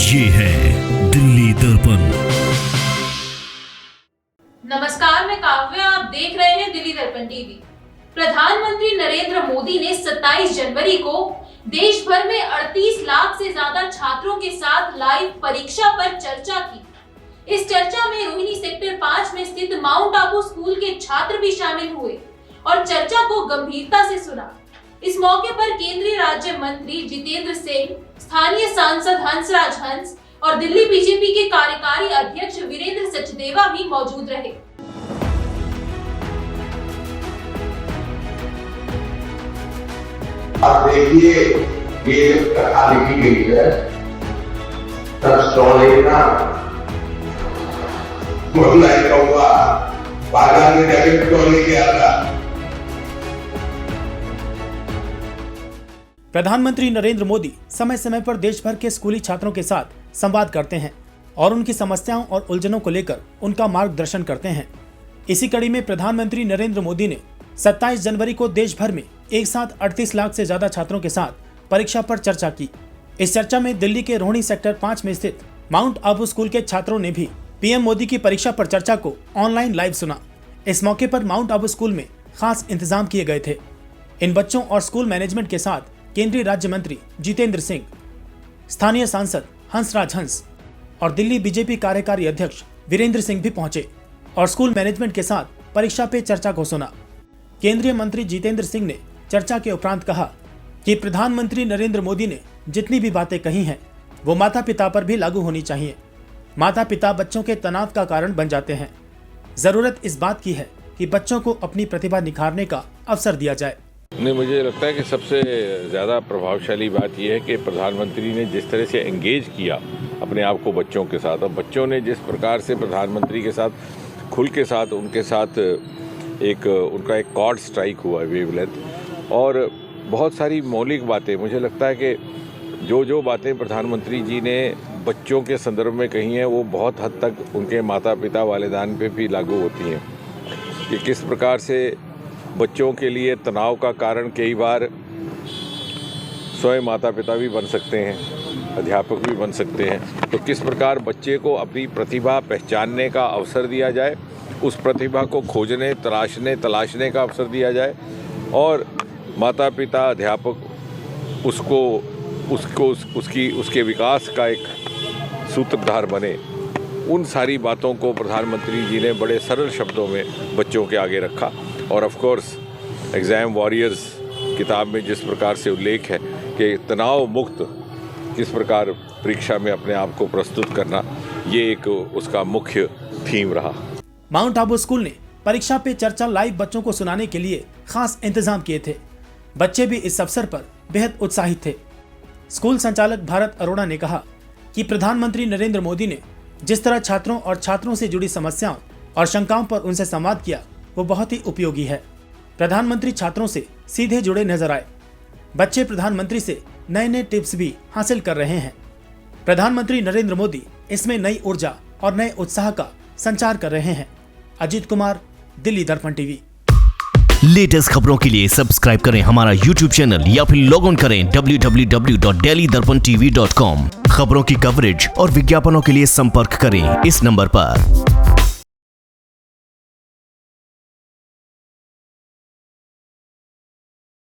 ये है दिल्ली दर्पण। नमस्कार, मैं काव्या, आप देख रहे हैं दिल्ली दर्पण टीवी। प्रधानमंत्री नरेंद्र मोदी ने 27 जनवरी को देश भर में 38 लाख से ज्यादा छात्रों के साथ लाइव परीक्षा पर चर्चा की। इस चर्चा में रोहिणी सेक्टर 5 में स्थित माउंट आबू स्कूल के छात्र भी शामिल हुए और चर्चा को गंभीरता से सुना। इस मौके पर केंद्रीय राज्य मंत्री जितेंद्र सिंह, स्थानीय सांसद हंसराज हंस और दिल्ली बीजेपी के कार्यकारी अध्यक्ष वीरेंद्र सचदेवा भी मौजूद रहे। आप देखिए, ये कथा लिखी गई है तब सोने का कहूँगा बाजार में जाके सोने के आता। प्रधानमंत्री नरेंद्र मोदी समय समय पर देश भर के स्कूली छात्रों के साथ संवाद करते हैं और उनकी समस्याओं और उलझनों को लेकर उनका मार्गदर्शन करते हैं। इसी कड़ी में प्रधानमंत्री नरेंद्र मोदी ने 27 जनवरी को देश भर में एक साथ 38 लाख से ज्यादा छात्रों के साथ परीक्षा पर चर्चा की। इस चर्चा में दिल्ली के रोहिणी सेक्टर 5 में स्थित माउंट आबू स्कूल के छात्रों ने भी पीएम मोदी की परीक्षा पर चर्चा को ऑनलाइन लाइव सुना। इस मौके पर माउंट आबू स्कूल में खास इंतजाम किए गए थे। इन बच्चों और स्कूल मैनेजमेंट के साथ केंद्रीय राज्य मंत्री जितेंद्र सिंह, स्थानीय सांसद हंसराज हंस और दिल्ली बीजेपी कार्यकारी अध्यक्ष वीरेंद्र सिंह भी पहुंचे और स्कूल मैनेजमेंट के साथ परीक्षा पे चर्चा को सुना। केंद्रीय मंत्री जितेंद्र सिंह ने चर्चा के उपरांत कहा कि प्रधानमंत्री नरेंद्र मोदी ने जितनी भी बातें कही हैं वो माता पिता पर भी लागू होनी चाहिए। माता पिता बच्चों के तनाव का कारण बन जाते हैं। जरूरत इस बात की है कि बच्चों को अपनी प्रतिभा निखारने का अवसर दिया जाए। नहीं, मुझे लगता है कि सबसे ज़्यादा प्रभावशाली बात यह है कि प्रधानमंत्री ने जिस तरह से एंगेज किया अपने आप को बच्चों के साथ, और बच्चों ने जिस प्रकार से प्रधानमंत्री के साथ खुल के साथ उनके साथ उनका एक कॉर्ड स्ट्राइक हुआ वेवलेंथ, और बहुत सारी मौलिक बातें, मुझे लगता है कि जो बातें प्रधानमंत्री जी ने बच्चों के संदर्भ में कही हैं वो बहुत हद तक उनके माता पिता वालिदान पे भी लागू होती हैं कि किस प्रकार से बच्चों के लिए तनाव का कारण कई बार स्वयं माता पिता भी बन सकते हैं, अध्यापक भी बन सकते हैं। तो किस प्रकार बच्चे को अपनी प्रतिभा पहचानने का अवसर दिया जाए, उस प्रतिभा को खोजने, तलाशने का अवसर दिया जाए, और माता पिता अध्यापक उसके विकास का एक सूत्रधार बने। उन सारी बातों को प्रधानमंत्री जी ने बड़े सरल शब्दों में बच्चों के आगे रखा। और ऑफ कोर्स एग्ज़ाम वॉरियर्स किताब में जिस प्रकार से उल्लेख है कि तनाव मुक्त किस प्रकार परीक्षा में अपने आप को प्रस्तुत करना, ये एक उसका मुख्य थीम रहा। माउंट आबू स्कूल ने परीक्षा पे चर्चा लाइव बच्चों को सुनाने के लिए खास इंतजाम किए थे। बच्चे भी इस अवसर पर बेहद उत्साहित थे। स्कूल संचालक भारत अरोड़ा ने कहा कि प्रधानमंत्री नरेंद्र मोदी ने जिस तरह छात्रों और छात्रों से जुड़ी समस्याओं और शंकाओं पर उनसे संवाद किया वो बहुत ही उपयोगी है। प्रधानमंत्री छात्रों से सीधे जुड़े नजर आए। बच्चे प्रधानमंत्री से नए नए टिप्स भी हासिल कर रहे हैं। प्रधानमंत्री नरेंद्र मोदी इसमें नई ऊर्जा और नए उत्साह का संचार कर रहे हैं। अजीत कुमार, दिल्ली दर्पण टीवी। लेटेस्ट खबरों के लिए सब्सक्राइब करें हमारा यूट्यूब चैनल या फिर लॉग ऑन करें www.delhidarpantv.com। खबरों की कवरेज और विज्ञापनों के लिए संपर्क करें इस नंबर पर।